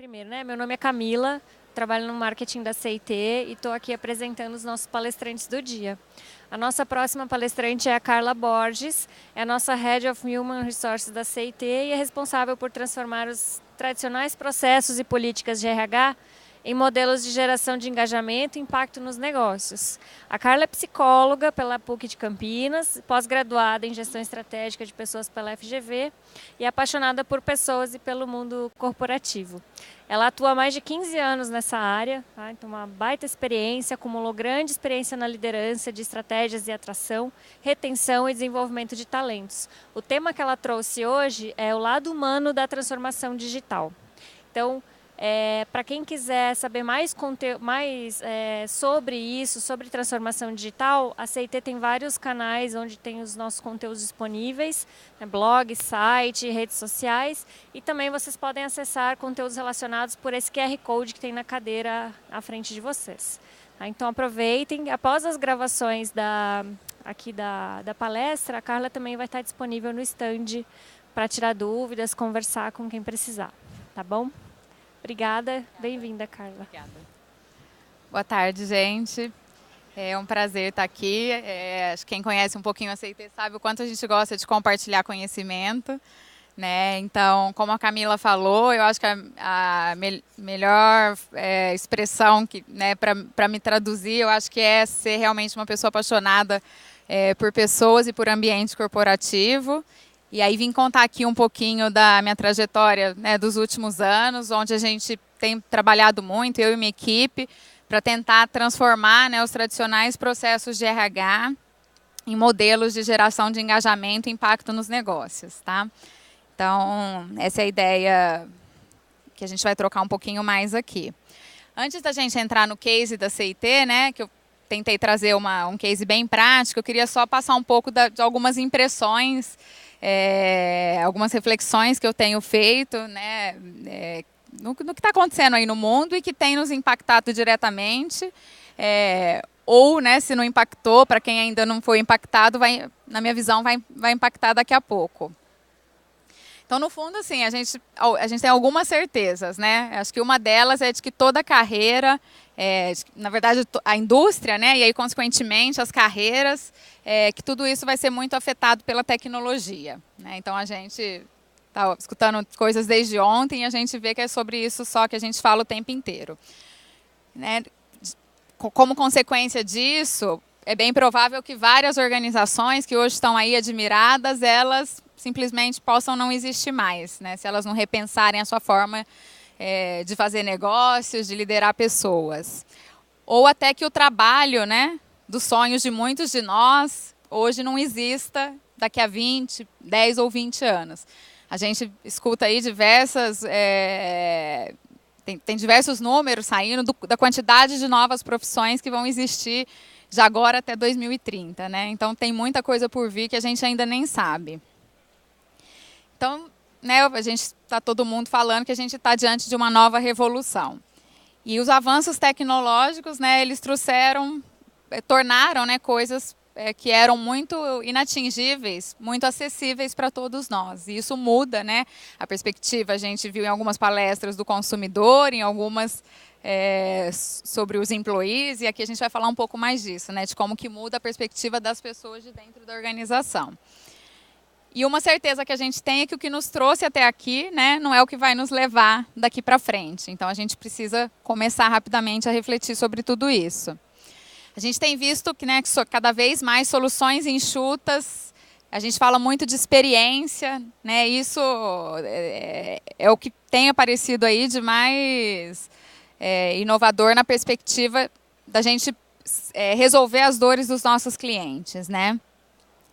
Primeiro, né? Meu nome é Camila, trabalho no marketing da CIT e estou aqui apresentando os nossos palestrantes do dia. A nossa próxima palestrante é a Carla Borges, é a nossa Head of Human Resources da CIT e é responsável por transformar os tradicionais processos e políticas de RH em modelos de geração de engajamento e impacto nos negócios. A Carla é psicóloga pela PUC de Campinas, pós-graduada em gestão estratégica de pessoas pela FGV e apaixonada por pessoas e pelo mundo corporativo. Ela atua há mais de 15 anos nessa área, tá? Então uma baita experiência, acumulou grande experiência na liderança de estratégias de atração, retenção e desenvolvimento de talentos. O tema que ela trouxe hoje é o lado humano da transformação digital. Então, para quem quiser saber mais sobre isso, sobre transformação digital, a CIT tem vários canais onde tem os nossos conteúdos disponíveis, né, blog, site, redes sociais, e também vocês podem acessar conteúdos relacionados por esse QR Code que tem na cadeira à frente de vocês. Tá? Então aproveitem, após as gravações da palestra, a Carla também vai estar disponível no stand para tirar dúvidas, conversar com quem precisar, tá bom? Obrigada, bem-vinda, Carla. Obrigada. Boa tarde, gente. É um prazer estar aqui. Acho que quem conhece um pouquinho a CIT sabe o quanto a gente gosta de compartilhar conhecimento, né? Então, como a Camila falou, eu acho que a melhor expressão que, né, para me traduzir, eu acho que é ser realmente uma pessoa apaixonada por pessoas e por ambiente corporativo. E aí vim contar aqui um pouquinho da minha trajetória, né, dos últimos anos, onde a gente tem trabalhado muito, eu e minha equipe, para tentar transformar, né, os tradicionais processos de RH em modelos de geração de engajamento e impacto nos negócios, tá? Então, essa é a ideia que a gente vai trocar um pouquinho mais aqui. Antes da gente entrar no case da CIT, né, que eu tentei trazer um case bem prático, eu queria só passar um pouco de algumas impressões, algumas reflexões que eu tenho feito, né, no que está acontecendo aí no mundo e que tem nos impactado diretamente, ou, né, se não impactou, para quem ainda não foi impactado, na minha visão, vai impactar daqui a pouco. Então, no fundo, assim, a gente tem algumas certezas, né? Acho que uma delas é de que toda carreira, na verdade, a indústria, né? E aí, consequentemente, as carreiras, que tudo isso vai ser muito afetado pela tecnologia, né? Então, a gente está escutando coisas desde ontem e a gente vê que é sobre isso só que a gente fala o tempo inteiro, né? Como consequência disso, é bem provável que várias organizações que hoje estão aí admiradas, elas simplesmente possam não existir mais, né? Se elas não repensarem a sua forma de fazer negócios, de liderar pessoas. Ou até que o trabalho, né, dos sonhos de muitos de nós hoje não exista daqui a 20, 10 ou 20 anos. A gente escuta aí tem diversos números saindo da quantidade de novas profissões que vão existir de agora até 2030, né? Então tem muita coisa por vir que a gente ainda nem sabe. Então, né, está todo mundo falando que a gente está diante de uma nova revolução. E os avanços tecnológicos, né, eles tornaram, né, coisas que eram muito inatingíveis, muito acessíveis para todos nós. E isso muda, né, a perspectiva. A gente viu em algumas palestras do consumidor, em algumas sobre os employees, e aqui a gente vai falar um pouco mais disso, né, de como que muda a perspectiva das pessoas de dentro da organização. E uma certeza que a gente tem é que o que nos trouxe até aqui, né, não é o que vai nos levar daqui para frente. Então, a gente precisa começar rapidamente a refletir sobre tudo isso. A gente tem visto que, né, cada vez mais soluções enxutas, a gente fala muito de experiência, né, isso é o que tem aparecido aí de mais inovador na perspectiva da gente resolver as dores dos nossos clientes, né?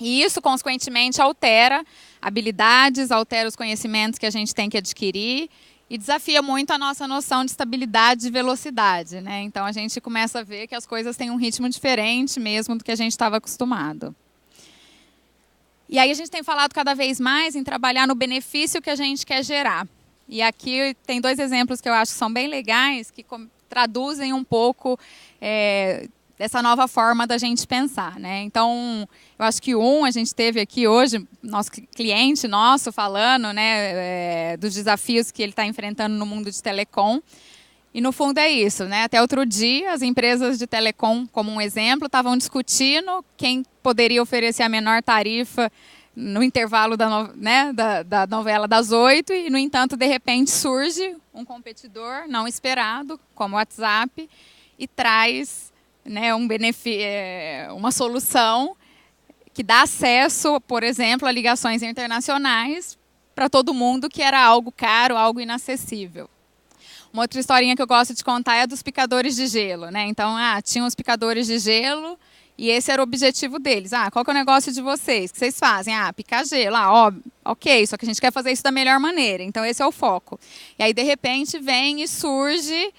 E isso, consequentemente, altera habilidades, altera os conhecimentos que a gente tem que adquirir e desafia muito a nossa noção de estabilidade e velocidade, né? Então, a gente começa a ver que as coisas têm um ritmo diferente mesmo do que a gente estava acostumado. E aí a gente tem falado cada vez mais em trabalhar no benefício que a gente quer gerar. E aqui tem 2 exemplos que eu acho que são bem legais, que traduzem um pouco dessa nova forma da gente pensar, né? Então, eu acho que a gente teve aqui hoje, nosso cliente nosso falando, né, dos desafios que ele está enfrentando no mundo de telecom. E, no fundo, é isso, né? Até outro dia, as empresas de telecom, como um exemplo, estavam discutindo quem poderia oferecer a menor tarifa no intervalo da novela das 8, e, no entanto, de repente, surge um competidor não esperado, como o WhatsApp, e traz, né, uma solução que dá acesso, por exemplo, a ligações internacionais para todo mundo, que era algo caro, algo inacessível. Uma outra historinha que eu gosto de contar é a dos picadores de gelo, né? Então, tinham os picadores de gelo e esse era o objetivo deles. Qual que é o negócio de vocês? O que vocês fazem? Picar gelo. Ok, só que a gente quer fazer isso da melhor maneira. Então, esse é o foco. E aí, de repente, vem e surge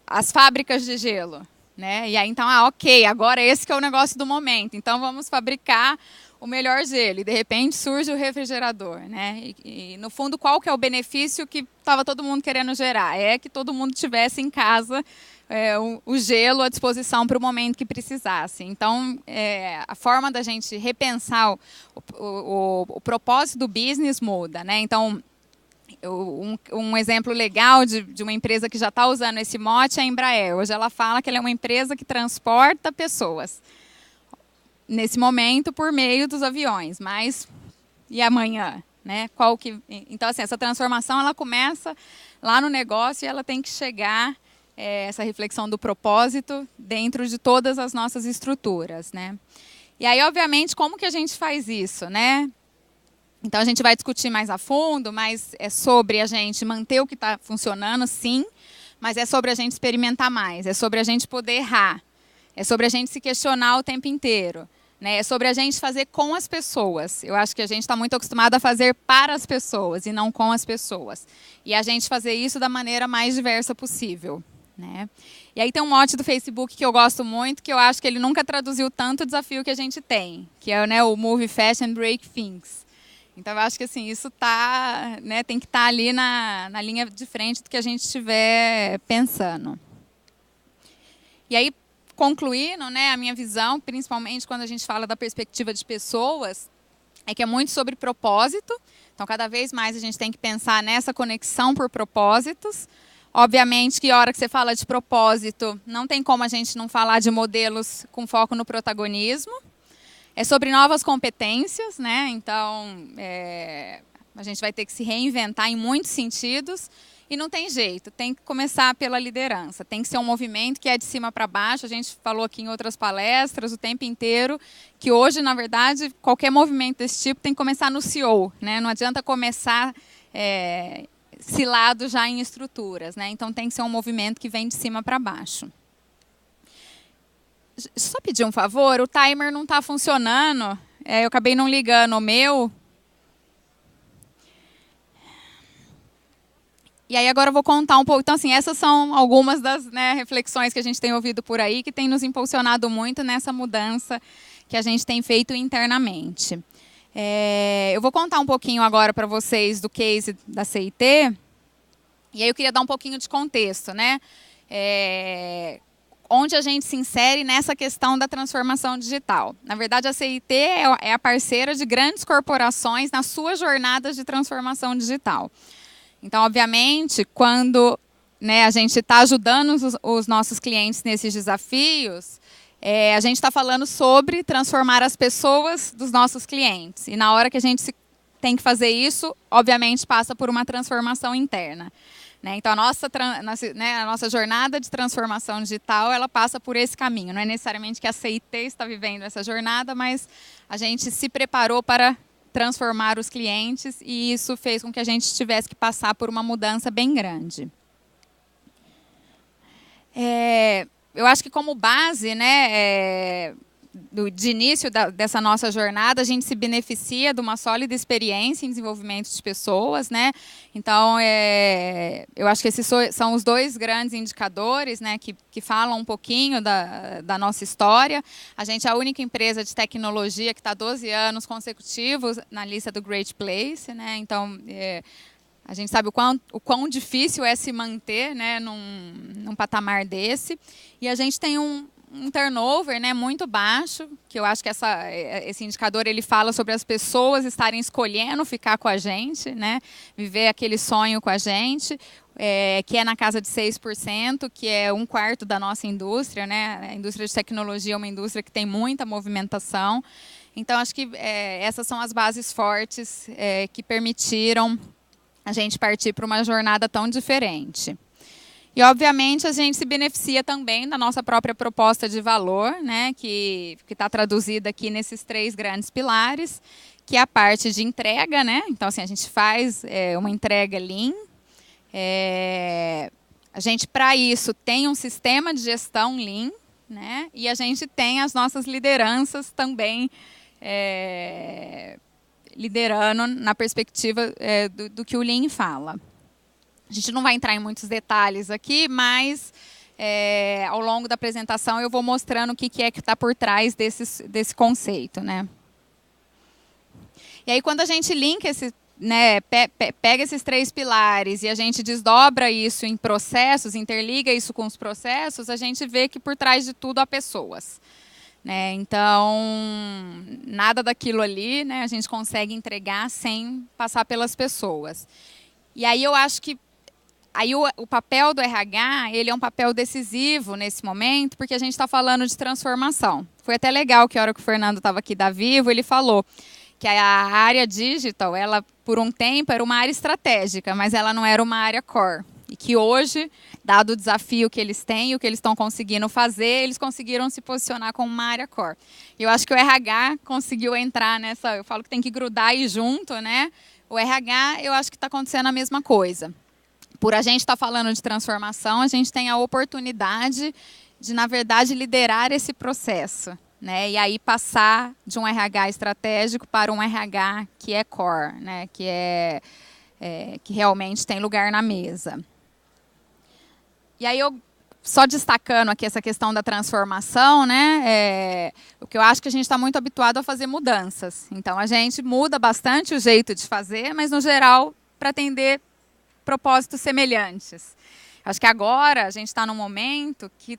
as fábricas de gelo, né? E aí, então, ok, agora esse que é o negócio do momento. Então, vamos fabricar o melhor gelo. E, de repente, surge o refrigerador, né? E no fundo, qual que é o benefício que estava todo mundo querendo gerar? É que todo mundo tivesse em casa o gelo à disposição para o momento que precisasse. Então, a forma da gente repensar o propósito do business muda, né? Então, um exemplo legal de uma empresa que já está usando esse mote é a Embraer. Hoje ela fala que ela é uma empresa que transporta pessoas, nesse momento, por meio dos aviões. Mas, e amanhã? Né? Então, assim, essa transformação ela começa lá no negócio e ela tem que chegar, essa reflexão do propósito, dentro de todas as nossas estruturas. Né? E aí, obviamente, como que a gente faz isso? Né? Então, a gente vai discutir mais a fundo, mas é sobre a gente manter o que está funcionando, sim, mas é sobre a gente experimentar mais, é sobre a gente poder errar, é sobre a gente se questionar o tempo inteiro, né? É sobre a gente fazer com as pessoas. Eu acho que a gente está muito acostumado a fazer para as pessoas e não com as pessoas. E a gente fazer isso da maneira mais diversa possível. Né? E aí tem um mote do Facebook que eu gosto muito, que eu acho que ele nunca traduziu tanto o desafio que a gente tem, que é, né, o Move Fast and Break Things. Então, eu acho que assim, isso tem que estar ali na linha de frente do que a gente estiver pensando. E aí, concluindo, né, a minha visão, principalmente quando a gente fala da perspectiva de pessoas, é que é muito sobre propósito. Então, cada vez mais a gente tem que pensar nessa conexão por propósitos. Obviamente que a hora que você fala de propósito, não tem como a gente não falar de modelos com foco no protagonismo. É sobre novas competências, né? Então, a gente vai ter que se reinventar em muitos sentidos e não tem jeito, tem que começar pela liderança, tem que ser um movimento que é de cima para baixo. A gente falou aqui em outras palestras o tempo inteiro que hoje, na verdade, qualquer movimento desse tipo tem que começar no CEO, né? Não adianta começar cilado já em estruturas, né? Então, tem que ser um movimento que vem de cima para baixo. Só pedir um favor, o timer não está funcionando. Eu acabei não ligando o meu. E aí agora eu vou contar um pouco. Então, assim, essas são algumas das, né, reflexões que a gente tem ouvido por aí, que tem nos impulsionado muito nessa mudança que a gente tem feito internamente. Eu vou contar um pouquinho agora para vocês do case da CIT. E aí eu queria dar um pouquinho de contexto, né? Onde a gente se insere nessa questão da transformação digital. Na verdade, a CIT é a parceira de grandes corporações nas suas jornadas de transformação digital. Então, obviamente, quando, né, a gente está ajudando os nossos clientes nesses desafios, a gente está falando sobre transformar as pessoas dos nossos clientes. E na hora que a gente tem que fazer isso, obviamente, passa por uma transformação interna. Então, a nossa jornada de transformação digital, ela passa por esse caminho. Não é necessariamente que a CIT está vivendo essa jornada, mas a gente se preparou para transformar os clientes e isso fez com que a gente tivesse que passar por uma mudança bem grande. Eu acho que como base, né, de início dessa nossa jornada, a gente se beneficia de uma sólida experiência em desenvolvimento de pessoas, né? Então, eu acho que esses são os dois grandes indicadores, né, que falam um pouquinho da nossa história. A gente é a única empresa de tecnologia que está 12 anos consecutivos na lista do Great Place, né? Então, A gente sabe o quão difícil é se manter, né, num patamar desse. E a gente tem um turnover, né, muito baixo, que eu acho que esse indicador ele fala sobre as pessoas estarem escolhendo ficar com a gente, né, viver aquele sonho com a gente, que é na casa de 6%, que é 1/4 da nossa indústria, né? A indústria de tecnologia é uma indústria que tem muita movimentação. Então, acho que essas são as bases fortes que permitiram a gente partir para uma jornada tão diferente. E, obviamente, a gente se beneficia também da nossa própria proposta de valor, né, que está traduzida aqui nesses 3 grandes pilares, que é a parte de entrega, né? Então, assim, a gente faz uma entrega Lean. A gente, para isso, tem um sistema de gestão Lean, né? E a gente tem as nossas lideranças também liderando na perspectiva do que o Lean fala. A gente não vai entrar em muitos detalhes aqui, mas ao longo da apresentação eu vou mostrando o que é que está por trás desse conceito, né? E aí, quando a gente linka pega esses 3 pilares e a gente desdobra isso em processos, interliga isso com os processos, a gente vê que por trás de tudo há pessoas. Né? Então, nada daquilo ali, né, a gente consegue entregar sem passar pelas pessoas. E aí eu acho que o papel do RH ele é um papel decisivo nesse momento, porque a gente está falando de transformação. Foi até legal que a hora que o Fernando estava aqui da Vivo, ele falou que a área digital, ela por um tempo era uma área estratégica, mas ela não era uma área core. E que hoje, dado o desafio que eles têm e o que eles estão conseguindo fazer, eles conseguiram se posicionar como uma área core. E eu acho que o RH conseguiu entrar nessa... Eu falo que tem que grudar aí junto, né? O RH, eu acho que está acontecendo a mesma coisa. Por a gente estar falando de transformação, a gente tem a oportunidade de, na verdade, liderar esse processo. Né? E aí passar de um RH estratégico para um RH que é core, né? Que realmente tem lugar na mesa. E aí eu só destacando aqui essa questão da transformação, né? O que eu acho que a gente está muito habituado a fazer mudanças. Então a gente muda bastante o jeito de fazer, mas no geral para atender propósitos semelhantes. Acho que agora a gente está num momento que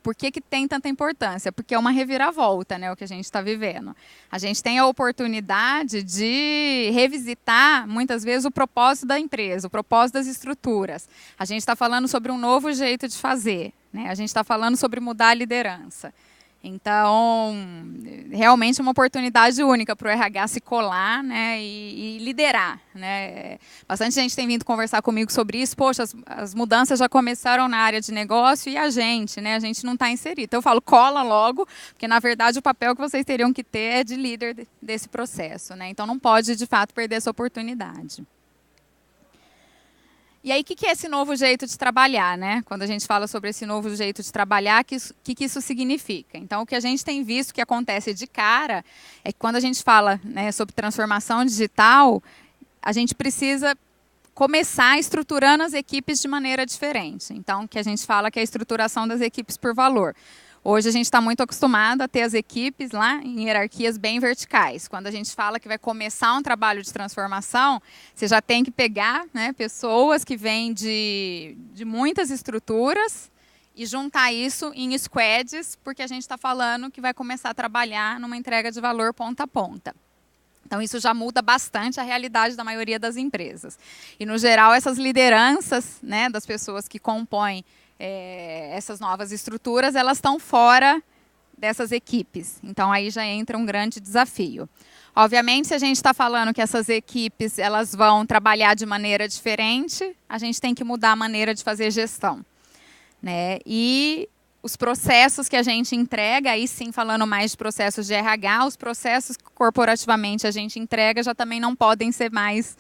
por que tem tanta importância? Porque é uma reviravolta, né, o que a gente está vivendo. A gente tem a oportunidade de revisitar, muitas vezes, o propósito da empresa, o propósito das estruturas. A gente está falando sobre um novo jeito de fazer, né? A gente está falando sobre mudar a liderança. Então, realmente é uma oportunidade única para o RH se colar, né, e liderar. Né? Bastante gente tem vindo conversar comigo sobre isso. Poxa, as mudanças já começaram na área de negócio e a gente não está inserido. Então, eu falo, cola logo, porque, na verdade, o papel que vocês teriam que ter é de líder desse processo. Né? Então, não pode, de fato, perder essa oportunidade. E aí, o que é esse novo jeito de trabalhar, né? Quando a gente fala sobre esse novo jeito de trabalhar, o que isso significa? Então, o que a gente tem visto que acontece de cara é que quando a gente fala, né, sobre transformação digital, a gente precisa começar estruturando as equipes de maneira diferente. Então, que a gente fala que é a estruturação das equipes por valor. Hoje a gente está muito acostumado a ter as equipes lá em hierarquias bem verticais. Quando a gente fala que vai começar um trabalho de transformação, você já tem que pegar, né, pessoas que vêm de muitas estruturas e juntar isso em squads, porque a gente está falando que vai começar a trabalhar numa entrega de valor ponta a ponta. Então, isso já muda bastante a realidade da maioria das empresas. E, no geral, essas lideranças, né, das pessoas que compõem essas novas estruturas, elas estão fora dessas equipes. Então, aí já entra um grande desafio. Obviamente, se a gente está falando que essas equipes elas vão trabalhar de maneira diferente, a gente tem que mudar a maneira de fazer gestão. Né? E os processos que a gente entrega, aí sim falando mais de processos de RH, os processos que corporativamente a gente entrega já também não podem ser mais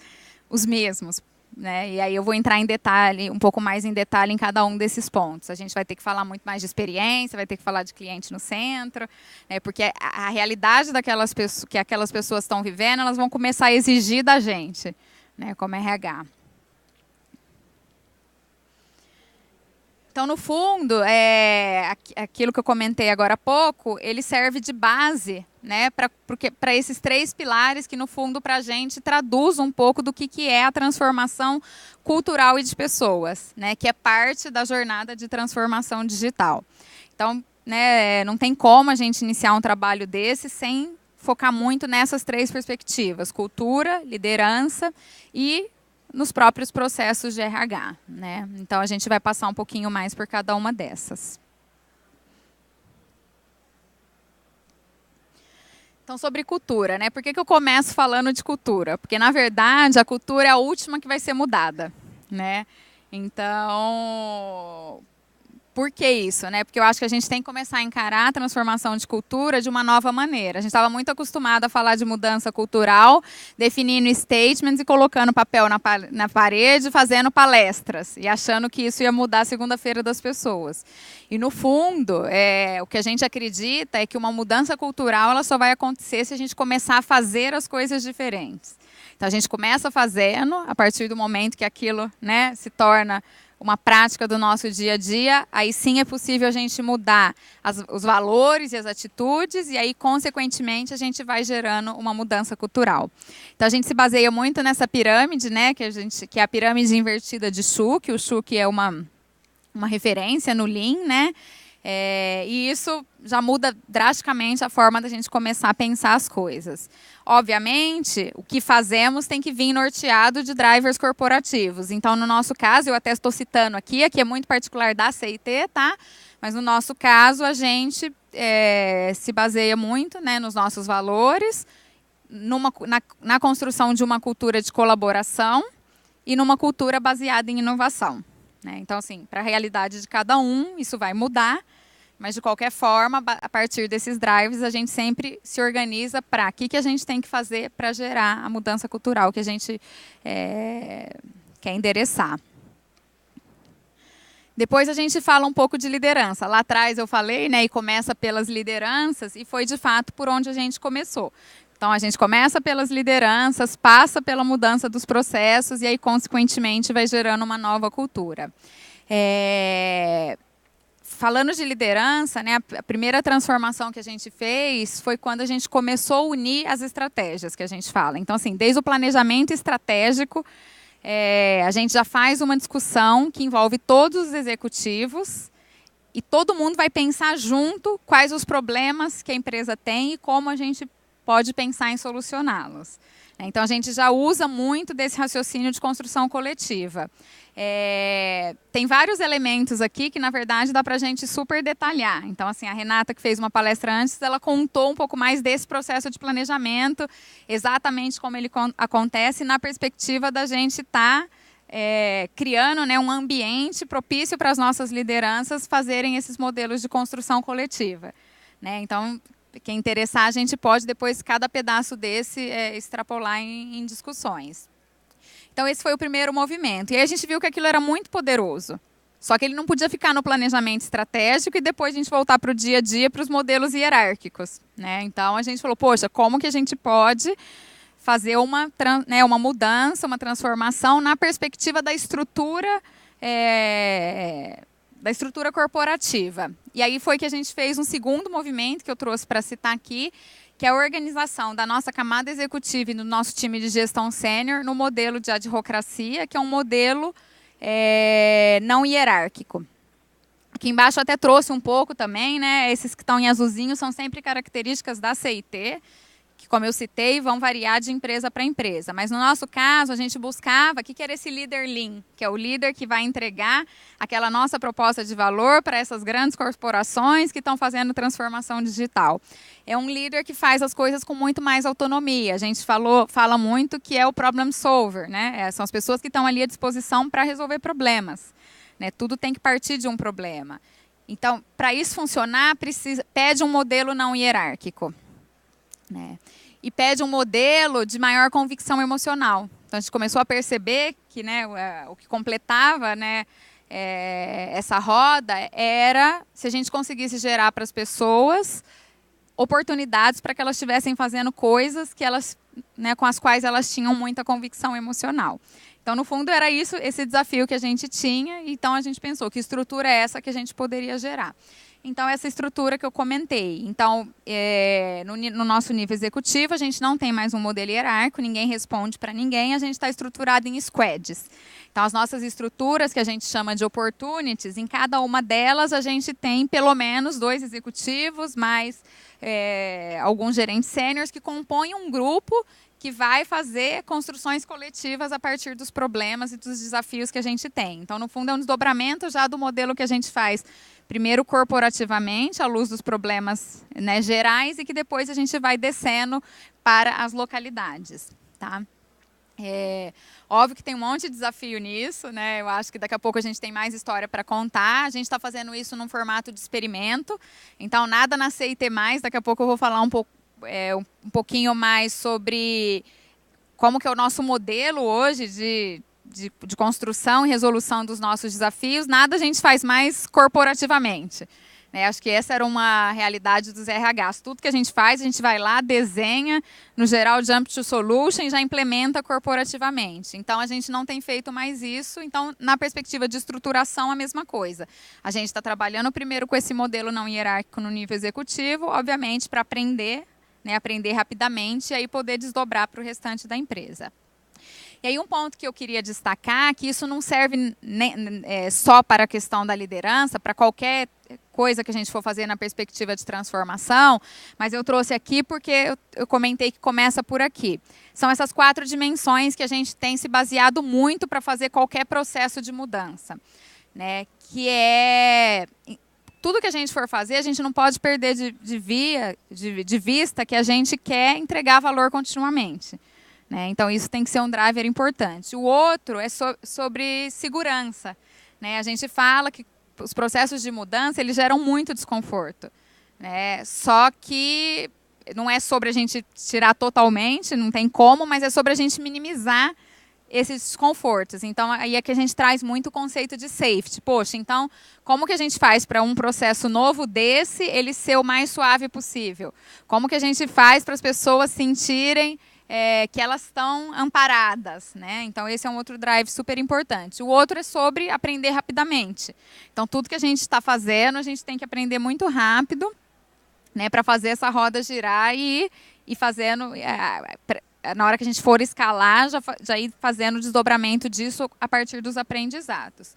os mesmos. Né? E aí eu vou entrar em detalhe, um pouco mais em detalhe em cada um desses pontos. A gente vai ter que falar muito mais de experiência, vai ter que falar de cliente no centro, né? Porque a realidade que aquelas pessoas estão vivendo, elas vão começar a exigir da gente, né? Como RH. Então, no fundo, aquilo que eu comentei agora há pouco, ele serve de base, né, para esses 3 pilares que, no fundo, para a gente traduz um pouco do que é a transformação cultural e de pessoas, né, que é parte da jornada de transformação digital. Então, né, não tem como a gente iniciar um trabalho desse sem focar muito nessas 3 perspectivas: cultura, liderança e nos próprios processos de RH, né? Então, a gente vai passar um pouquinho mais por cada uma dessas. Então, sobre cultura, né? Por que eu começo falando de cultura? Porque, na verdade, a cultura é a última que vai ser mudada, né? Então, por que isso, né? Porque eu acho que a gente tem que começar a encarar a transformação de cultura de uma nova maneira. A gente estava muito acostumado a falar de mudança cultural, definindo statements e colocando papel na parede, fazendo palestras e achando que isso ia mudar a segunda-feira das pessoas. E, no fundo, o que a gente acredita é que uma mudança cultural ela só vai acontecer se a gente começar a fazer as coisas diferentes. Então, a gente começa fazendo, a partir do momento que aquilo, né, se torna uma prática do nosso dia a dia, aí sim é possível a gente mudar os valores e as atitudes, e aí, consequentemente, a gente vai gerando uma mudança cultural. Então, a gente se baseia muito nessa pirâmide, né, que é a pirâmide invertida de Schuch. O Schuch é uma referência no Lean, né? E isso já muda drasticamente a forma da gente começar a pensar as coisas. Obviamente, o que fazemos tem que vir norteado de drivers corporativos. Então, no nosso caso, eu até estou citando aqui é muito particular da CIT, tá? Mas no nosso caso, a gente se baseia muito, né, nos nossos valores, na construção de uma cultura de colaboração e numa cultura baseada em inovação. Né? Então, assim, para a realidade de cada um, isso vai mudar, mas, de qualquer forma, a partir desses drives, a gente sempre se organiza para o que a gente tem que fazer para gerar a mudança cultural que a gente quer endereçar. Depois a gente fala um pouco de liderança. Lá atrás eu falei, né, e começa pelas lideranças, e foi, de fato, por onde a gente começou. Então, a gente começa pelas lideranças, passa pela mudança dos processos e aí, consequentemente, vai gerando uma nova cultura. Falando de liderança, né, a primeira transformação que a gente fez foi quando a gente começou a unir as estratégias que a gente fala. Então, assim, desde o planejamento estratégico, a gente já faz uma discussão que envolve todos os executivos e todo mundo vai pensar junto quais os problemas que a empresa tem e como a gente pode pensar em solucioná-los. Então, a gente já usa muito desse raciocínio de construção coletiva. Tem vários elementos aqui que, na verdade, dá para a gente super detalhar. Então, assim, a Renata, que fez uma palestra antes, ela contou um pouco mais desse processo de planejamento, exatamente como ele acontece, na perspectiva da gente estar criando, né, um ambiente propício para as nossas lideranças fazerem esses modelos de construção coletiva. Né? Então, quem interessar, a gente pode, depois, cada pedaço desse, extrapolar em discussões. Então, esse foi o primeiro movimento. E aí a gente viu que aquilo era muito poderoso. Só que ele não podia ficar no planejamento estratégico e depois a gente voltar para o dia a dia, para os modelos hierárquicos. Né? Então, a gente falou, poxa, como que a gente pode fazer uma mudança, uma transformação na perspectiva da estrutura corporativa. E aí foi que a gente fez um segundo movimento, que eu trouxe para citar aqui, que é a organização da nossa camada executiva e do nosso time de gestão sênior no modelo de adhocracia, que é um modelo não hierárquico. Aqui embaixo eu até trouxe um pouco também, né? Esses que estão em azulzinho são sempre características da CIT, que, como eu citei, vão variar de empresa para empresa. Mas, no nosso caso, a gente buscava o que era esse líder Lean, que é o líder que vai entregar aquela nossa proposta de valor para essas grandes corporações que estão fazendo transformação digital. É um líder que faz as coisas com muito mais autonomia. A gente fala muito que é o problem solver, né? São as pessoas que estão ali à disposição para resolver problemas. Né? Tudo tem que partir de um problema. Então, para isso funcionar, pede um modelo não hierárquico. Né? E pede um modelo de maior convicção emocional. Então, a gente começou a perceber que, né, o que completava, né, essa roda era se a gente conseguisse gerar para as pessoas oportunidades para que elas estivessem fazendo coisas que elas, né, com as quais elas tinham muita convicção emocional. Então, no fundo, era isso, esse desafio que a gente tinha. Então, a gente pensou, que estrutura é essa que a gente poderia gerar? Então, essa estrutura que eu comentei. Então, no nosso nível executivo, a gente não tem mais um modelo hierárquico, ninguém responde para ninguém, a gente está estruturado em squads. Então, as nossas estruturas, que a gente chama de opportunities, em cada uma delas a gente tem pelo menos 2 executivos, mais alguns gerentes sêniores que compõem um grupo que vai fazer construções coletivas a partir dos problemas e dos desafios que a gente tem. Então, no fundo, é um desdobramento já do modelo que a gente faz, primeiro corporativamente, à luz dos problemas, né, gerais, e que depois a gente vai descendo para as localidades. Tá? Óbvio que tem um monte de desafio nisso, né? Eu acho que daqui a pouco a gente tem mais história para contar. A gente está fazendo isso num formato de experimento, então nada na CIT+, daqui a pouco eu vou falar um pouquinho mais sobre como que é o nosso modelo hoje de construção e resolução dos nossos desafios. Nada a gente faz mais corporativamente. Acho que essa era uma realidade dos RHs. Tudo que a gente faz, a gente vai lá, desenha, no geral, Jump to Solution e já implementa corporativamente. Então, a gente não tem feito mais isso. Então, na perspectiva de estruturação, a mesma coisa. A gente está trabalhando primeiro com esse modelo não hierárquico no nível executivo, obviamente, para aprender, né, aprender rapidamente e aí poder desdobrar para o restante da empresa. E aí um ponto que eu queria destacar, que isso não serve só para a questão da liderança, para qualquer coisa que a gente for fazer na perspectiva de transformação, mas eu trouxe aqui porque eu comentei que começa por aqui. São essas 4 dimensões que a gente tem se baseado muito para fazer qualquer processo de mudança, né? Que é... Tudo que a gente for fazer, a gente não pode perder de vista que a gente quer entregar valor continuamente. Né? Então, isso tem que ser um driver importante. O outro é sobre segurança. Né? A gente fala que os processos de mudança eles geram muito desconforto. Né? Só que não é sobre a gente tirar totalmente, não tem como, mas é sobre a gente minimizar esses desconfortos. Então, aí é que a gente traz muito o conceito de safety. Poxa, então, como que a gente faz para um processo novo desse, ele ser o mais suave possível? Como que a gente faz para as pessoas sentirem que elas estão amparadas, né? Então, esse é um outro drive super importante. O outro é sobre aprender rapidamente. Então, tudo que a gente está fazendo, a gente tem que aprender muito rápido, né, para fazer essa roda girar e fazendo... na hora que a gente for escalar, já ir fazendo o desdobramento disso a partir dos aprendizados.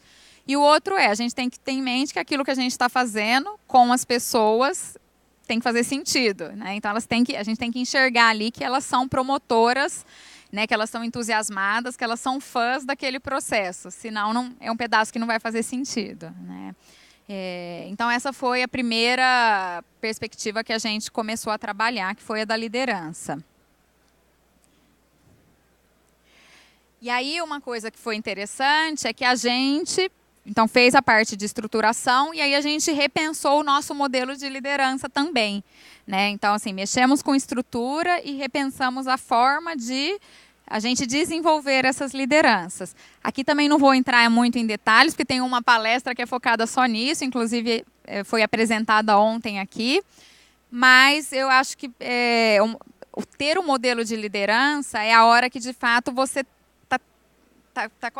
E o outro a gente tem que ter em mente que aquilo que a gente está fazendo com as pessoas tem que fazer sentido. Né? Então, a gente tem que enxergar ali que elas são promotoras, né, que elas são entusiasmadas, que elas são fãs daquele processo. Senão, não, é um pedaço que não vai fazer sentido. Né? Então, essa foi a primeira perspectiva que a gente começou a trabalhar, que foi a da liderança. E aí, uma coisa que foi interessante é que a gente... Então, fez a parte de estruturação e aí a gente repensou o nosso modelo de liderança também. Né? Então, assim, mexemos com estrutura e repensamos a forma de a gente desenvolver essas lideranças. Aqui também não vou entrar muito em detalhes, porque tem uma palestra que é focada só nisso, inclusive foi apresentada ontem aqui. Mas eu acho que ter um modelo de liderança é a hora que, de fato, você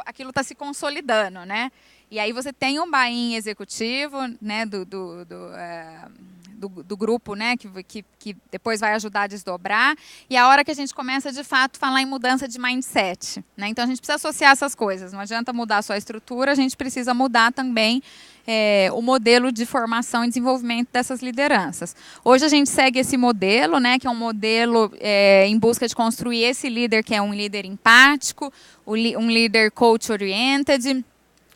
aquilo está se consolidando, né? E aí você tem um buy-in executivo, né, do grupo, né, que depois vai ajudar a desdobrar. E a hora que a gente começa, de fato, falar em mudança de mindset. Né? Então, a gente precisa associar essas coisas. Não adianta mudar só a estrutura, a gente precisa mudar também o modelo de formação e desenvolvimento dessas lideranças. Hoje a gente segue esse modelo, né, que é um modelo em busca de construir esse líder que é um líder empático, um líder coach-oriented,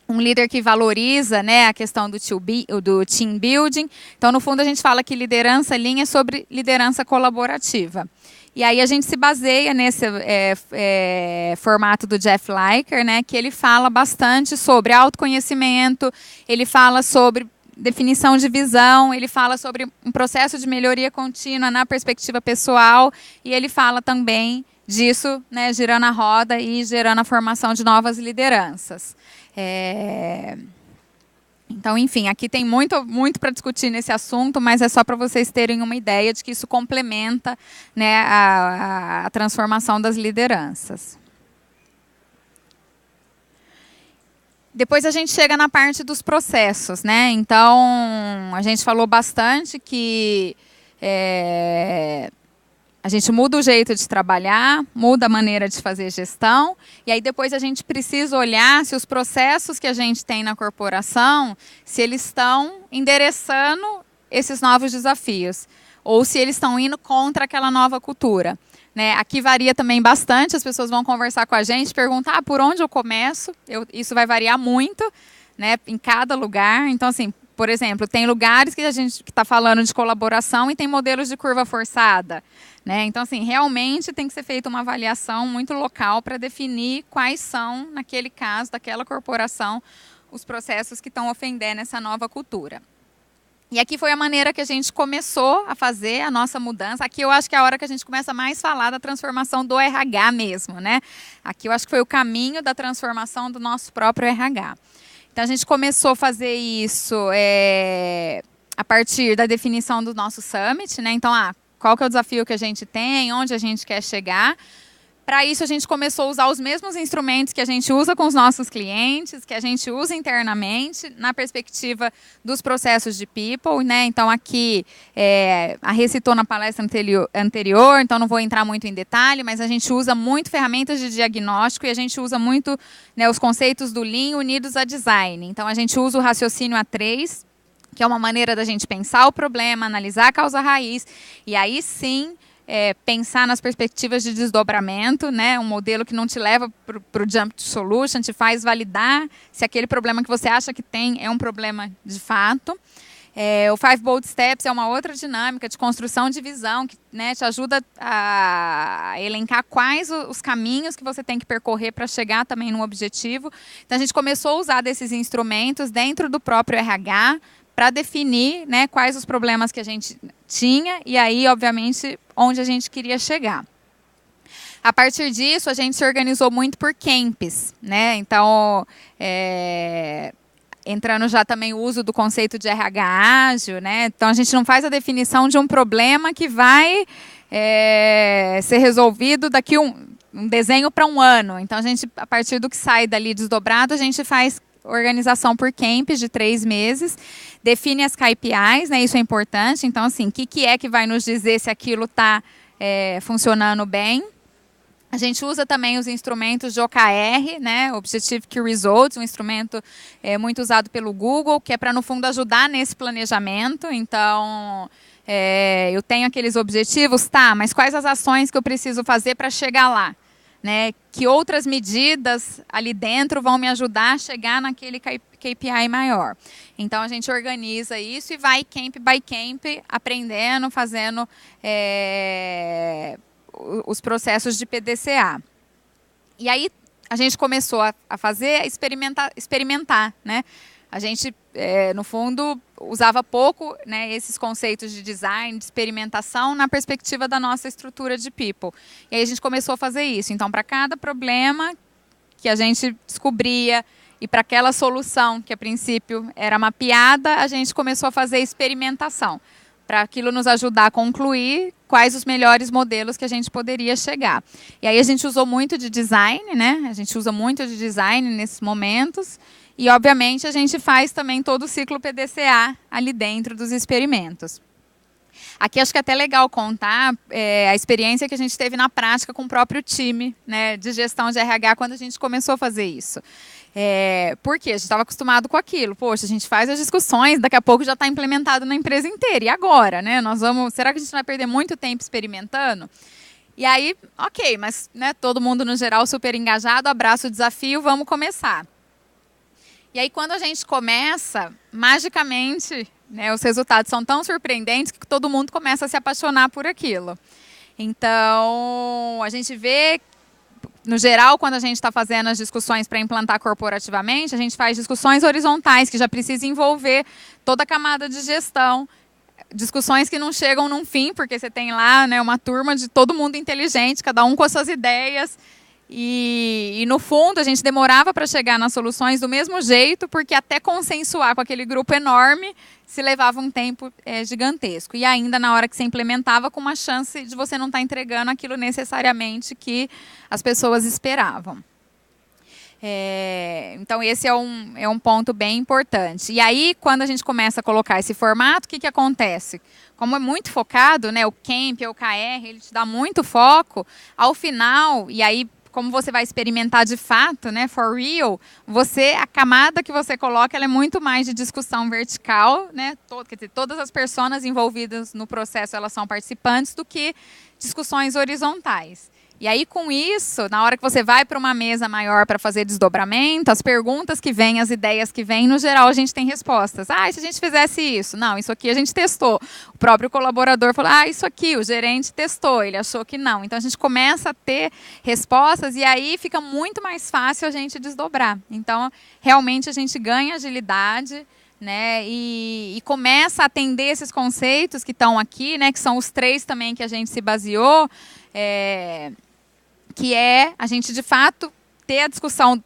um líder que valoriza, né, a questão do team building. Então, no fundo, a gente fala que liderança linha é sobre liderança colaborativa. E aí a gente se baseia nesse formato do Jeff Liker, né, que ele fala bastante sobre autoconhecimento, ele fala sobre definição de visão, ele fala sobre um processo de melhoria contínua na perspectiva pessoal e ele fala também disso, né, girando a roda e gerando a formação de novas lideranças. Então, enfim, aqui tem muito para discutir nesse assunto, mas é só para vocês terem uma ideia de que isso complementa, né, a transformação das lideranças. Depois a gente chega na parte dos processos, né? Então, a gente falou bastante que a gente muda o jeito de trabalhar, muda a maneira de fazer gestão, e aí depois a gente precisa olhar se os processos que a gente tem na corporação, se eles estão endereçando esses novos desafios, ou se eles estão indo contra aquela nova cultura. Né? Aqui varia também bastante, as pessoas vão conversar com a gente, perguntar por onde eu começo, isso vai variar muito, né, em cada lugar. Então, assim, por exemplo, tem lugares que a gente está falando de colaboração e tem modelos de curva forçada. Né? Então, assim, realmente tem que ser feita uma avaliação muito local para definir quais são, naquele caso, daquela corporação, os processos que estão ofendendo essa nova cultura. E aqui foi a maneira que a gente começou a fazer a nossa mudança. Aqui eu acho que é a hora que a gente começa mais a falar da transformação do RH mesmo, né? Aqui eu acho que foi o caminho da transformação do nosso próprio RH. Então a gente começou a fazer isso a partir da definição do nosso summit, né? Então, qual que é o desafio que a gente tem, onde a gente quer chegar. Para isso, a gente começou a usar os mesmos instrumentos que a gente usa com os nossos clientes, que a gente usa internamente, na perspectiva dos processos de people. Né? Então, aqui, a Rê citou na palestra anterior, então não vou entrar muito em detalhe, mas a gente usa muito ferramentas de diagnóstico e a gente usa muito, né, os conceitos do Lean unidos a design. Então, a gente usa o raciocínio A3, que é uma maneira da gente pensar o problema, analisar a causa raiz, e aí sim pensar nas perspectivas de desdobramento, né? Um modelo que não te leva para o jump to solution, te faz validar se aquele problema que você acha que tem é um problema de fato. O Five Bold Steps é uma outra dinâmica de construção de visão que, né, te ajuda a elencar quais os caminhos que você tem que percorrer para chegar também no objetivo. Então, a gente começou a usar desses instrumentos dentro do próprio RH para definir, né, quais os problemas que a gente tinha e aí, obviamente, onde a gente queria chegar. A partir disso, a gente se organizou muito por camps, né? Então, entrando já também o uso do conceito de RH ágil, né? Então, a gente não faz a definição de um problema que vai ser resolvido daqui um desenho para um ano. Então, a gente, a partir do que sai dali desdobrado, a gente faz organização por camps de 3 meses, define as KPIs, né, isso é importante. Então, assim, o que é que vai nos dizer se aquilo está funcionando bem? A gente usa também os instrumentos de OKR, né, Objective Key Results, um instrumento muito usado pelo Google, que é para, no fundo, ajudar nesse planejamento. Então, eu tenho aqueles objetivos, tá, mas quais as ações que eu preciso fazer para chegar lá? Né, que outras medidas ali dentro vão me ajudar a chegar naquele KPI maior. Então, a gente organiza isso e vai camp by camp, aprendendo, fazendo os processos de PDCA. E aí, a gente começou a fazer, experimentar, né? A gente, no fundo, usava pouco, né, esses conceitos de design, de experimentação, na perspectiva da nossa estrutura de people. E aí a gente começou a fazer isso. Então, para cada problema que a gente descobria e para aquela solução que, a princípio, era mapeada, a gente começou a fazer experimentação, para aquilo nos ajudar a concluir quais os melhores modelos que a gente poderia chegar. E aí a gente usou muito de design, né? A gente usa muito de design nesses momentos. E, obviamente, a gente faz também todo o ciclo PDCA ali dentro dos experimentos. Aqui acho que é até legal contar a experiência que a gente teve na prática com o próprio time, né, de gestão de RH quando a gente começou a fazer isso. Porque a gente estava acostumado com aquilo. Poxa, a gente faz as discussões, daqui a pouco já está implementado na empresa inteira. E agora? Né, será que a gente vai perder muito tempo experimentando? E aí, ok, mas, né, todo mundo no geral super engajado, abraça o desafio, vamos começar. E aí, quando a gente começa, magicamente, né, os resultados são tão surpreendentes que todo mundo começa a se apaixonar por aquilo. Então, a gente vê, no geral, quando a gente está fazendo as discussões para implantar corporativamente, a gente faz discussões horizontais, que já precisa envolver toda a camada de gestão. Discussões que não chegam num fim, porque você tem lá, né, uma turma de todo mundo inteligente, cada um com as suas ideias. E, no fundo, a gente demorava para chegar nas soluções do mesmo jeito, porque até consensuar com aquele grupo enorme se levava um tempo gigantesco. E ainda na hora que você implementava, com uma chance de você não estar entregando aquilo necessariamente que as pessoas esperavam. Então, esse é um ponto bem importante. E aí, quando a gente começa a colocar esse formato, o que acontece? Como é muito focado, né, o Camp, o OKR, ele te dá muito foco, ao final, e aí, como você vai experimentar de fato, né, for real, a camada que você coloca, ela é muito mais de discussão vertical, né, quer dizer, todas as pessoas envolvidas no processo, elas são participantes, do que discussões horizontais. E aí, com isso, na hora que você vai para uma mesa maior para fazer desdobramento, as perguntas que vêm, as ideias que vêm, no geral, a gente tem respostas. Ah, e se a gente fizesse isso? Não, isso aqui a gente testou. O próprio colaborador falou, isso aqui, o gerente testou, ele achou que não. Então, a gente começa a ter respostas e aí fica muito mais fácil a gente desdobrar. Então, realmente, a gente ganha agilidade, né, e começa a atender esses conceitos que estão aqui, né, que são os 3 também que a gente se baseou, que é a gente, de fato, ter a discussão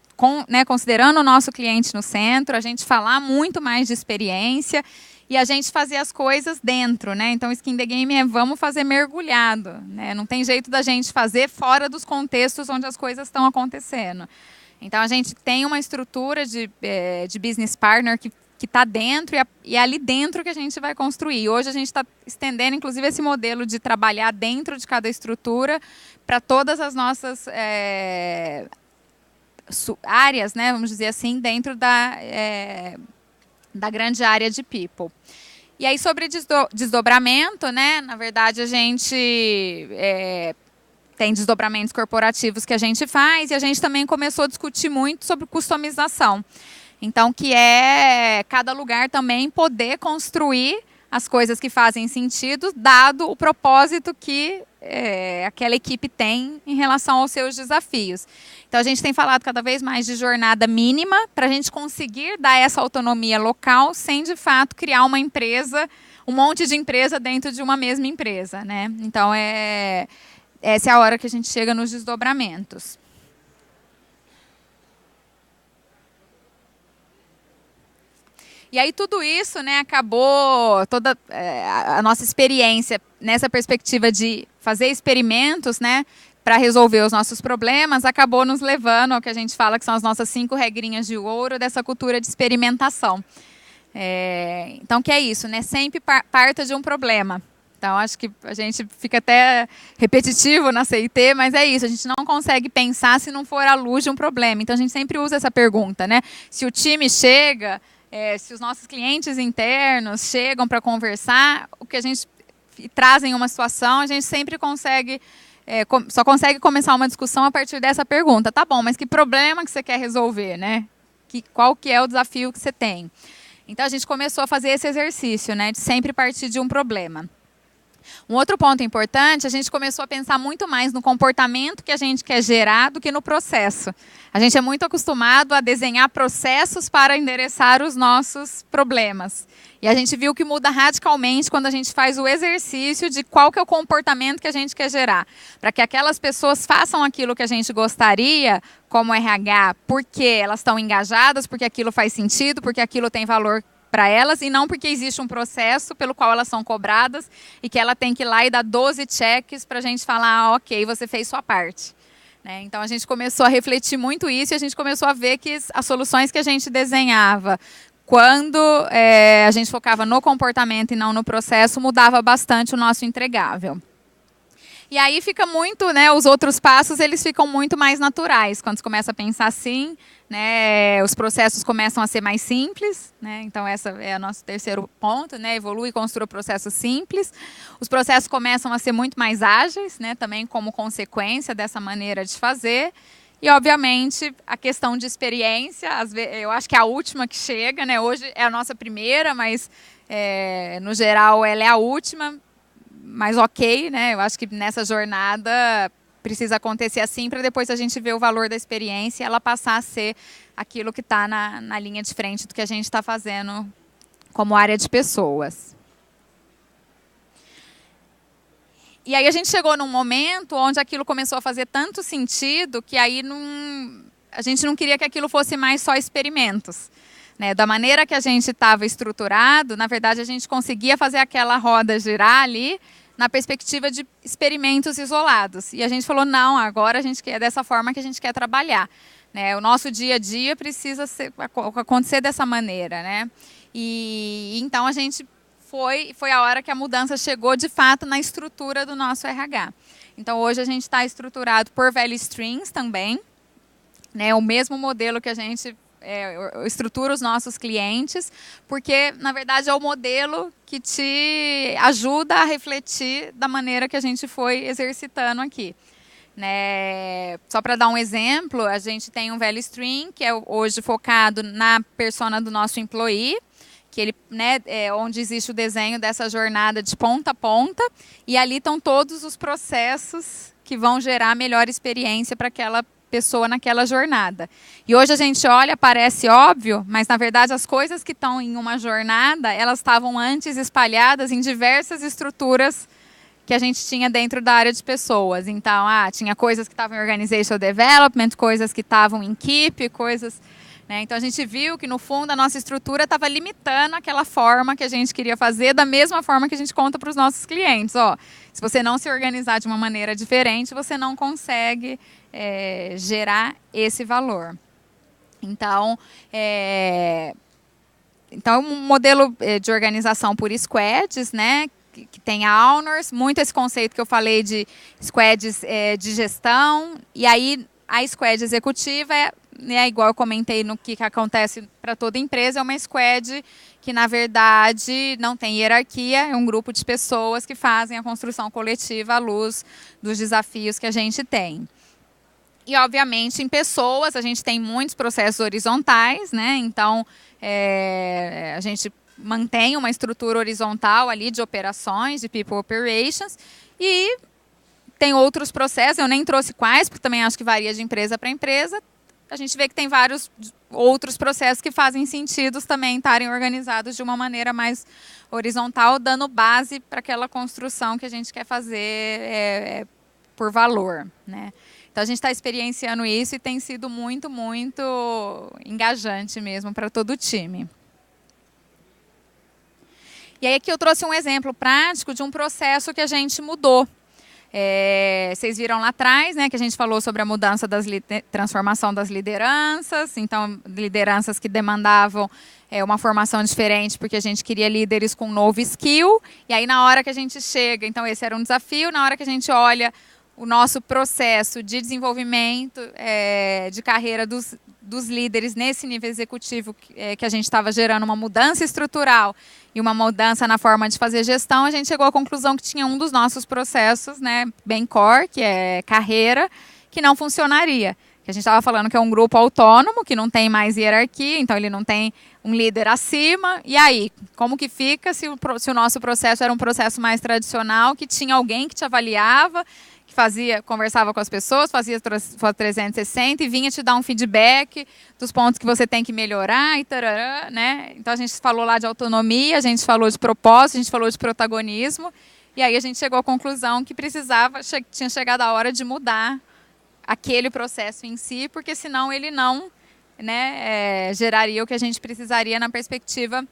considerando o nosso cliente no centro, a gente falar muito mais de experiência e a gente fazer as coisas dentro, né? Então, Skin the Game vamos fazer mergulhado, né? Não tem jeito da gente fazer fora dos contextos onde as coisas estão acontecendo. Então, a gente tem uma estrutura de business partner que está dentro e é ali dentro que a gente vai construir. Hoje a gente está estendendo, inclusive, esse modelo de trabalhar dentro de cada estrutura para todas as nossas áreas, né, vamos dizer assim, dentro da grande área de people. E aí, sobre desdobramento, né, na verdade, a gente tem desdobramentos corporativos que a gente faz e a gente também começou a discutir muito sobre customização. Então, que é cada lugar também poder construir as coisas que fazem sentido, dado o propósito que aquela equipe tem em relação aos seus desafios. Então, a gente tem falado cada vez mais de jornada mínima para a gente conseguir dar essa autonomia local sem, de fato, criar uma empresa, um monte de empresa dentro de uma mesma empresa, né? Então, essa é a hora que a gente chega nos desdobramentos. E aí tudo isso, né, acabou, toda a nossa experiência nessa perspectiva de fazer experimentos, né, para resolver os nossos problemas, acabou nos levando ao que a gente fala que são as nossas 5 regrinhas de ouro dessa cultura de experimentação. Então, que é isso, né, sempre parta de um problema. Então, acho que a gente fica até repetitivo na CIT, mas é isso, a gente não consegue pensar se não for à luz de um problema. Então, a gente sempre usa essa pergunta, né, se o time chega... se os nossos clientes internos chegam para conversar, o que a gente trazem uma situação, a gente sempre consegue, só consegue começar uma discussão a partir dessa pergunta. Tá bom, mas que problema que você quer resolver, né? Qual que é o desafio que você tem? Então, a gente começou a fazer esse exercício, né, de sempre partir de um problema. Um outro ponto importante, a gente começou a pensar muito mais no comportamento que a gente quer gerar do que no processo. A gente é muito acostumado a desenhar processos para endereçar os nossos problemas. E a gente viu que muda radicalmente quando a gente faz o exercício de qual que é o comportamento que a gente quer gerar. Para que aquelas pessoas façam aquilo que a gente gostaria, como RH, porque elas estão engajadas, porque aquilo faz sentido, porque aquilo tem valor para elas, e não porque existe um processo pelo qual elas são cobradas e que ela tem que ir lá e dar 12 cheques para a gente falar, ok, você fez sua parte. Né? Então, a gente começou a refletir muito isso e a gente começou a ver que as soluções que a gente desenhava, quando a gente focava no comportamento e não no processo, mudava bastante o nosso entregável. E aí fica muito, né, os outros passos, eles ficam muito mais naturais. Quando você começa a pensar assim, né, os processos começam a ser mais simples, né, então esse é o nosso terceiro ponto, né, evolui e construa processos simples. Os processos começam a ser muito mais ágeis, né, também como consequência dessa maneira de fazer. E, obviamente, a questão de experiência, eu acho que é a última que chega, né, hoje é a nossa primeira, mas, no geral, ela é a última. Mas ok, né? Eu acho que nessa jornada precisa acontecer assim para depois a gente ver o valor da experiência e ela passar a ser aquilo que está na linha de frente do que a gente está fazendo como área de pessoas. E aí a gente chegou num momento onde aquilo começou a fazer tanto sentido que aí a gente não queria que aquilo fosse mais só experimentos. Né, da maneira que a gente estava estruturado, na verdade, a gente conseguia fazer aquela roda girar ali na perspectiva de experimentos isolados. E a gente falou, não, agora a gente quer dessa forma que a gente quer trabalhar. né? O nosso dia a dia precisa acontecer dessa maneira, né? E então a gente foi a hora que a mudança chegou de fato na estrutura do nosso RH. Então hoje a gente está estruturado por value streams também, né? O mesmo modelo que a gente estrutura os nossos clientes, porque na verdade é o modelo que te ajuda a refletir da maneira que a gente foi exercitando aqui. Né? Só para dar um exemplo, a gente tem um value stream que é hoje focado na persona do nosso employee, que ele, né, onde existe o desenho dessa jornada de ponta a ponta, e ali estão todos os processos que vão gerar a melhor experiência para aquela pessoa naquela jornada. E hoje a gente olha, parece óbvio, mas na verdade as coisas que estão em uma jornada, elas estavam antes espalhadas em diversas estruturas que a gente tinha dentro da área de pessoas. Então, tinha coisas que estavam em Organizational Development, coisas que estavam em Keep, coisas... Né? Então, a gente viu que, no fundo, a nossa estrutura estava limitando aquela forma que a gente queria fazer, da mesma forma que a gente conta para os nossos clientes. Se você não se organizar de uma maneira diferente, você não consegue gerar esse valor. Então, um modelo de organização por squads, né? Que tem a owners, muito esse conceito que eu falei de squads de gestão, e aí a squad executiva né, igual eu comentei no que acontece para toda empresa, é uma squad que, na verdade, não tem hierarquia, é um grupo de pessoas que fazem a construção coletiva à luz dos desafios que a gente tem. E, obviamente, em pessoas, a gente tem muitos processos horizontais, né? Então, a gente mantém uma estrutura horizontal ali de operações, de people operations, e tem outros processos, eu nem trouxe quais, porque também acho que varia de empresa para empresa. A gente vê que tem vários outros processos que fazem sentido também estarem organizados de uma maneira mais horizontal, dando base para aquela construção que a gente quer fazer por valor, né? Então, a gente está experienciando isso e tem sido muito, muito engajante mesmo para todo o time. E aí aqui eu trouxe um exemplo prático de um processo que a gente mudou. Vocês viram lá atrás, né, que a gente falou sobre a mudança transformação das lideranças, então lideranças que demandavam uma formação diferente, porque a gente queria líderes com um novo skill, e aí na hora que a gente chega, então esse era um desafio, na hora que a gente olha o nosso processo de desenvolvimento de carreira dos líderes nesse nível executivo que a gente estava gerando uma mudança estrutural e uma mudança na forma de fazer gestão, a gente chegou à conclusão que tinha um dos nossos processos, né, bem core, que é carreira, que não funcionaria. Que a gente estava falando que é um grupo autônomo, que não tem mais hierarquia, então ele não tem um líder acima. E aí, como que fica se o nosso processo era um processo mais tradicional, que tinha alguém que te avaliava, conversava com as pessoas, fazia 360 e vinha te dar um feedback dos pontos que você tem que melhorar e tarará, né? Então a gente falou lá de autonomia, a gente falou de propósito, a gente falou de protagonismo, e aí a gente chegou à conclusão que tinha chegado a hora de mudar aquele processo em si, porque senão ele não, né, geraria o que a gente precisaria na perspectiva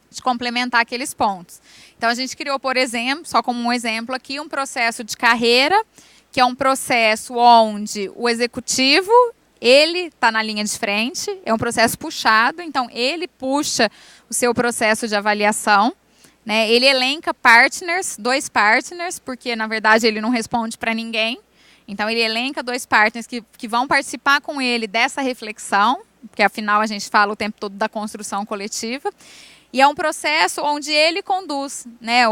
de complementar aqueles pontos. Então, a gente criou, por exemplo, só como um exemplo aqui, um processo de carreira, que é um processo onde o executivo, ele está na linha de frente, é um processo puxado, então ele puxa o seu processo de avaliação, né? Ele elenca partners, 2 partners, porque, na verdade, ele não responde para ninguém. Então, ele elenca 2 partners que vão participar com ele dessa reflexão, porque, afinal, a gente fala o tempo todo da construção coletiva. E é um processo onde ele conduz, né?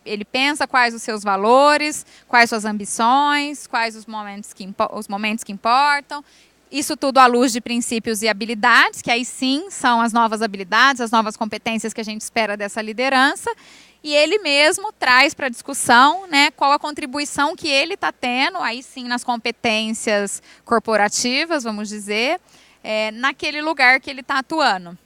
Ele pensa quais os seus valores, quais suas ambições, quais os momentos que importam. Isso tudo à luz de princípios e habilidades, que aí sim são as novas habilidades, as novas competências que a gente espera dessa liderança. E ele mesmo traz para a discussão, né, qual a contribuição que ele está tendo, aí sim nas competências corporativas, vamos dizer, naquele lugar que ele está atuando.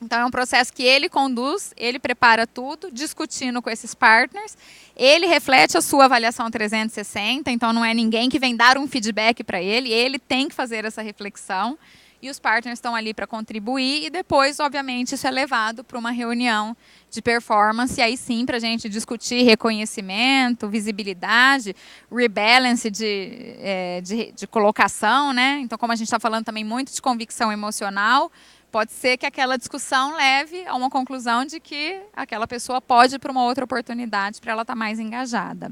Então, é um processo que ele conduz, ele prepara tudo, discutindo com esses partners. Ele reflete a sua avaliação 360, então não é ninguém que vem dar um feedback para ele tem que fazer essa reflexão. e os partners estão ali para contribuir, e depois, obviamente, isso é levado para uma reunião de performance, e aí sim, para a gente discutir reconhecimento, visibilidade, rebalance de colocação, né? Então, como a gente está falando também muito de convicção emocional, pode ser que aquela discussão leve a uma conclusão de que aquela pessoa pode ir para uma outra oportunidade para ela estar mais engajada.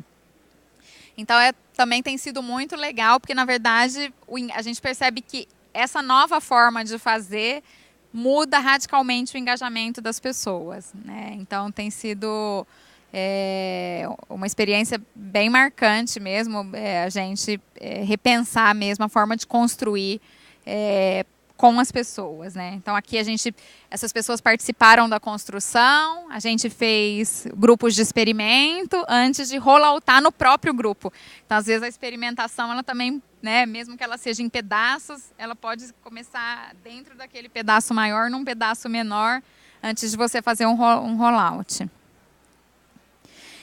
Então, também tem sido muito legal, porque, na verdade, a gente percebe que essa nova forma de fazer muda radicalmente o engajamento das pessoas, né? Então, tem sido uma experiência bem marcante mesmo, a gente repensar mesmo a forma de construir com as pessoas, né? Então aqui essas pessoas participaram da construção, a gente fez grupos de experimento antes de rolloutar no próprio grupo. Então às vezes a experimentação ela também, né, mesmo que ela seja em pedaços, ela pode começar dentro daquele pedaço maior, num pedaço menor, antes de você fazer um rollout.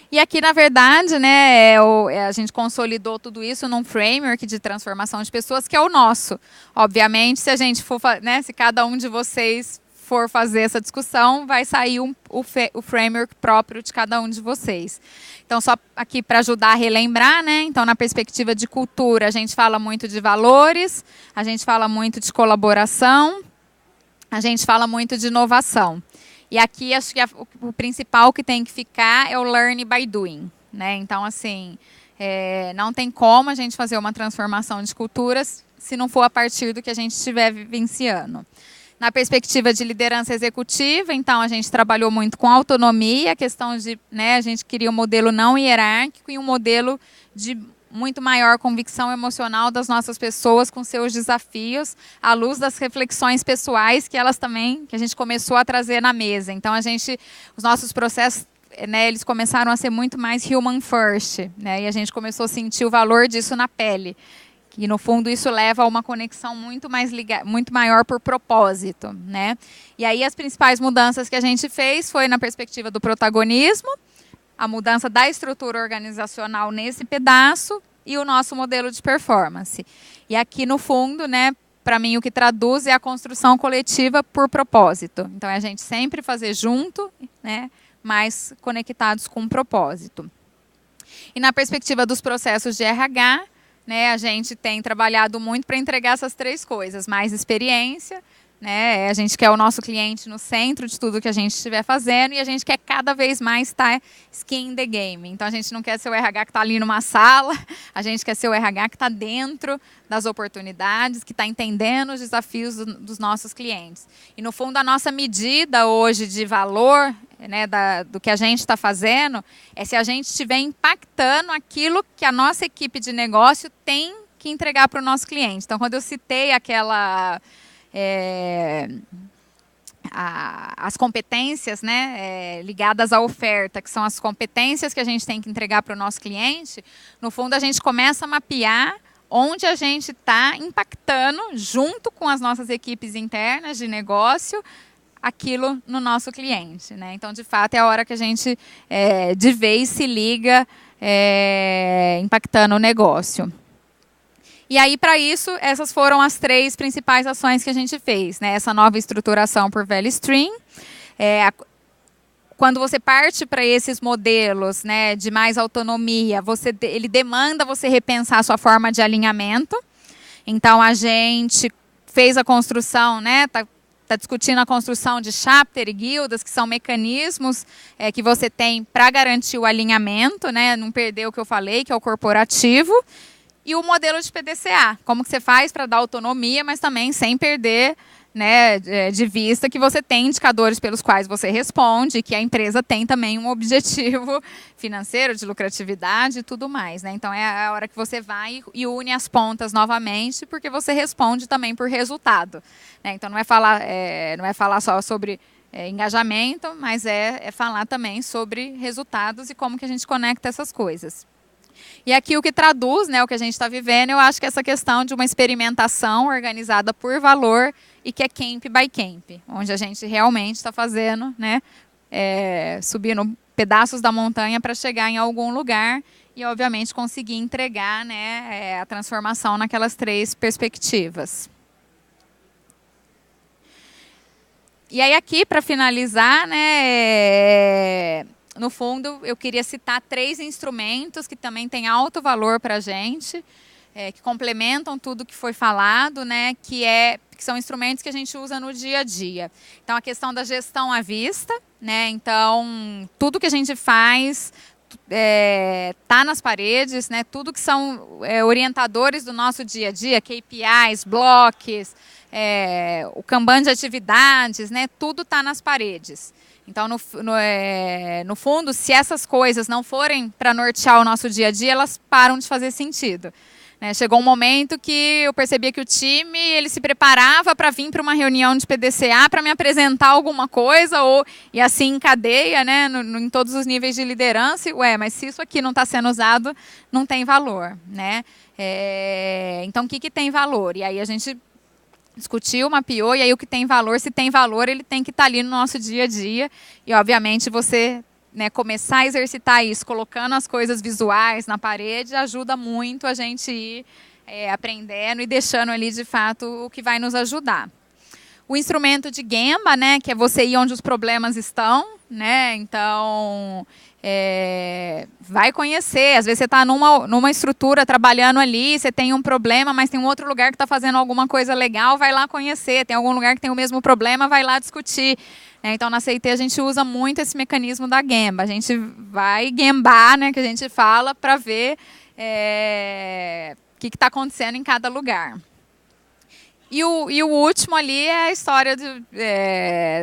E aqui, na verdade, né, a gente consolidou tudo isso num framework de transformação de pessoas que é o nosso. Obviamente, se a gente for, né, se cada um de vocês for fazer essa discussão, vai sair o framework próprio de cada um de vocês. Então, só aqui para ajudar a relembrar, né? Então, na perspectiva de cultura, a gente fala muito de valores, a gente fala muito de colaboração, a gente fala muito de inovação. E aqui, acho que o principal que tem que ficar é o learn by doing, né? Então, assim, não tem como a gente fazer uma transformação de culturas se não for a partir do que a gente estiver vivenciando. Na perspectiva de liderança executiva, então, a gente trabalhou muito com autonomia, a questão de, né, a gente queria um modelo não hierárquico e um modelo de muito maior convicção emocional das nossas pessoas com seus desafios, à luz das reflexões pessoais que a gente começou a trazer na mesa. Então, os nossos processos, né, eles começaram a ser muito mais human first, né, e a gente começou a sentir o valor disso na pele. E, no fundo, isso leva a uma conexão muito maior por propósito, né? E aí, as principais mudanças que a gente fez foi na perspectiva do protagonismo, a mudança da estrutura organizacional nesse pedaço e o nosso modelo de performance. E aqui, no fundo, né, para mim, o que traduz é a construção coletiva por propósito. Então, é a gente sempre fazer junto, né, mas conectados com um propósito. E na perspectiva dos processos de RH, né, a gente tem trabalhado muito para entregar essas três coisas: mais experiência, né, a gente quer o nosso cliente no centro de tudo que a gente estiver fazendo, e a gente quer cada vez mais estar skin in the game. Então, a gente não quer ser o RH que está ali numa sala, a gente quer ser o RH que está dentro das oportunidades, que está entendendo os desafios dos nossos clientes. E, no fundo, a nossa medida hoje de valor, né, do que a gente está fazendo, é se a gente estiver impactando aquilo que a nossa equipe de negócio tem que entregar para o nosso cliente. Então, quando eu citei as competências, né, ligadas à oferta, que são as competências que a gente tem que entregar para o nosso cliente, no fundo a gente começa a mapear onde a gente está impactando, junto com as nossas equipes internas de negócio, aquilo no nosso cliente, né? Então, de fato, é a hora que a gente, de vez, se liga impactando o negócio. E aí, para isso, essas foram as três principais ações que a gente fez, né? Essa nova estruturação por value stream. Quando você parte para esses modelos, né, de mais autonomia, ele demanda você repensar a sua forma de alinhamento. Então, a gente fez a construção, né? Está discutindo a construção de chapter e guildas, que são mecanismos que você tem para garantir o alinhamento, né? Não perder o que eu falei, que é o corporativo. E o modelo de PDCA, como que você faz para dar autonomia, mas também sem perder, né, de vista que você tem indicadores pelos quais você responde, que a empresa tem também um objetivo financeiro, de lucratividade e tudo mais, né? Então, é a hora que você vai e une as pontas novamente, porque você responde também por resultado, né? Então, não é falar só sobre engajamento, mas é falar também sobre resultados e como que a gente conecta essas coisas. E aqui o que traduz, né, o que a gente está vivendo, eu acho que é essa questão de uma experimentação organizada por valor e que é camp by camp, onde a gente realmente está fazendo, né, subindo pedaços da montanha para chegar em algum lugar e, obviamente, conseguir entregar, né, a transformação naquelas três perspectivas. E aí aqui, para finalizar, né, no fundo, eu queria citar 3 instrumentos que também têm alto valor para a gente, que complementam tudo que foi falado, né, que são instrumentos que a gente usa no dia a dia. Então, a questão da gestão à vista, né, então, tudo que a gente faz tá nas paredes, né, tudo que são orientadores do nosso dia a dia, KPIs, blocos, o Kanban de atividades, né, tudo está nas paredes. Então, no fundo, se essas coisas não forem para nortear o nosso dia a dia, elas param de fazer sentido. Né? Chegou um momento que eu percebia que o time ele se preparava para vir para uma reunião de PDCA para me apresentar alguma coisa, e assim em cadeia, né, em todos os níveis de liderança. Mas se isso aqui não está sendo usado, não tem valor. Né? Então, o que tem valor? E aí a gente discutiu, mapeou, e aí o que tem valor, se tem valor, ele tem que estar ali no nosso dia a dia. E, obviamente, você começar a exercitar isso, colocando as coisas visuais na parede, ajuda muito a gente ir aprendendo e deixando ali, de fato, o que vai nos ajudar. O instrumento de Gemba, né, que é você ir onde os problemas estão, né, então vai conhecer. Às vezes você está numa estrutura trabalhando ali, você tem um problema, mas tem um outro lugar que está fazendo alguma coisa legal, vai lá conhecer. Tem algum lugar que tem o mesmo problema, vai lá discutir. Então, na CIT, a gente usa muito esse mecanismo da Gemba. A gente vai gembar, né, que a gente fala, para ver o que está acontecendo em cada lugar. E o último ali é a história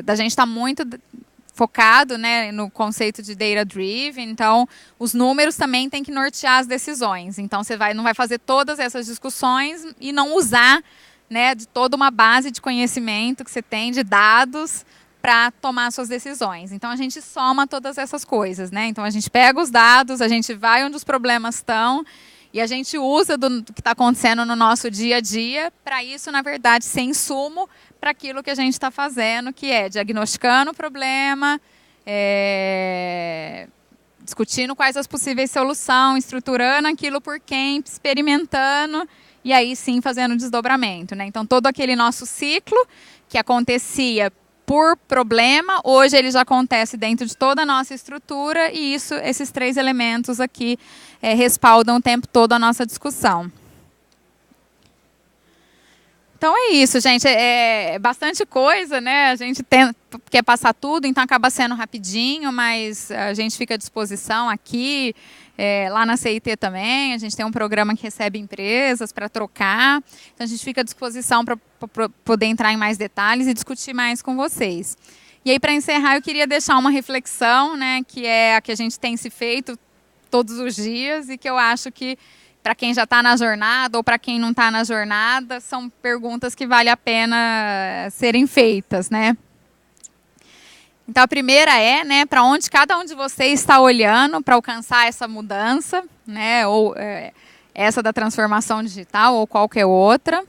da gente estar muito focado, né, no conceito de data driven. Então, os números também têm que nortear as decisões. Então, você não vai fazer todas essas discussões e não usar, né, de toda uma base de conhecimento que você tem, de dados, para tomar suas decisões. Então, a gente soma todas essas coisas. Né? Então, a gente pega os dados, a gente vai onde os problemas estão, e a gente usa do que está acontecendo no nosso dia a dia para isso, na verdade, ser insumo para aquilo que a gente está fazendo, que é diagnosticando o problema, discutindo quais as possíveis soluções, estruturando aquilo por quem, experimentando, e aí sim fazendo desdobramento. Né? Então, todo aquele nosso ciclo que acontecia por problema, hoje ele já acontece dentro de toda a nossa estrutura, e esses 3 elementos aqui respaldam o tempo todo a nossa discussão. Então é isso, gente. É bastante coisa, né? A gente quer passar tudo, então acaba sendo rapidinho, mas a gente fica à disposição aqui, lá na CIT também. A gente tem um programa que recebe empresas para trocar. Então a gente fica à disposição para poder entrar em mais detalhes e discutir mais com vocês. E aí, para encerrar, eu queria deixar uma reflexão, né, que é a que a gente tem se feito todos os dias e que eu acho que, para quem já está na jornada ou para quem não está na jornada, são perguntas que vale a pena serem feitas, né? Então, a primeira né, para onde cada um de vocês está olhando para alcançar essa mudança, né, ou essa da transformação digital ou qualquer outra.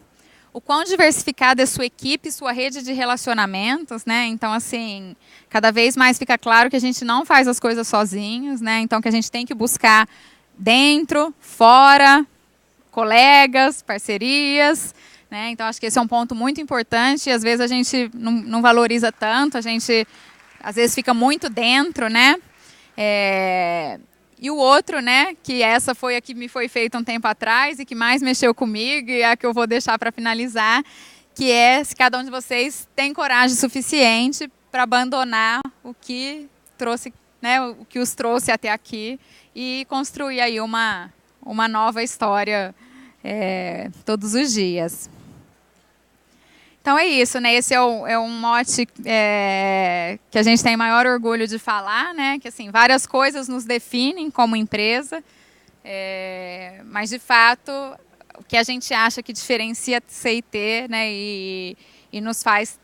O quão diversificada é sua equipe, sua rede de relacionamentos, né? Então, assim, cada vez mais fica claro que a gente não faz as coisas sozinhos, né? Então, que a gente tem que buscar dentro, fora, colegas, parcerias, né? Então, acho que esse é um ponto muito importante e às vezes a gente não valoriza tanto, a gente às vezes fica muito dentro, né? E o outro, né, que essa foi a que me foi feita um tempo atrás e que mais mexeu comigo e é a que eu vou deixar para finalizar, que é se cada um de vocês tem coragem suficiente para abandonar o que trouxe, né, o que os trouxe até aqui e construir aí uma nova história todos os dias. Então é isso, né? Esse é um mote que a gente tem maior orgulho de falar, né? Que assim, várias coisas nos definem como empresa, mas de fato o que a gente acha que diferencia CIT, né? E nos faz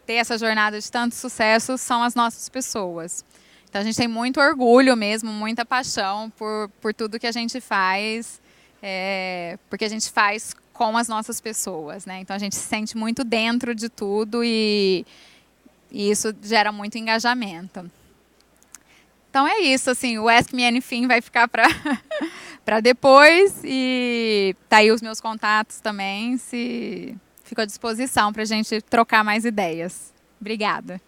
ter essa jornada de tanto sucesso são as nossas pessoas. Então a gente tem muito orgulho mesmo, muita paixão por tudo que a gente faz, porque a gente faz com as nossas pessoas, né? Então a gente se sente muito dentro de tudo e isso gera muito engajamento. Então é isso, assim, o Ask Me Anything vai ficar para depois e tá aí os meus contatos também, fico à disposição para a gente trocar mais ideias. Obrigada.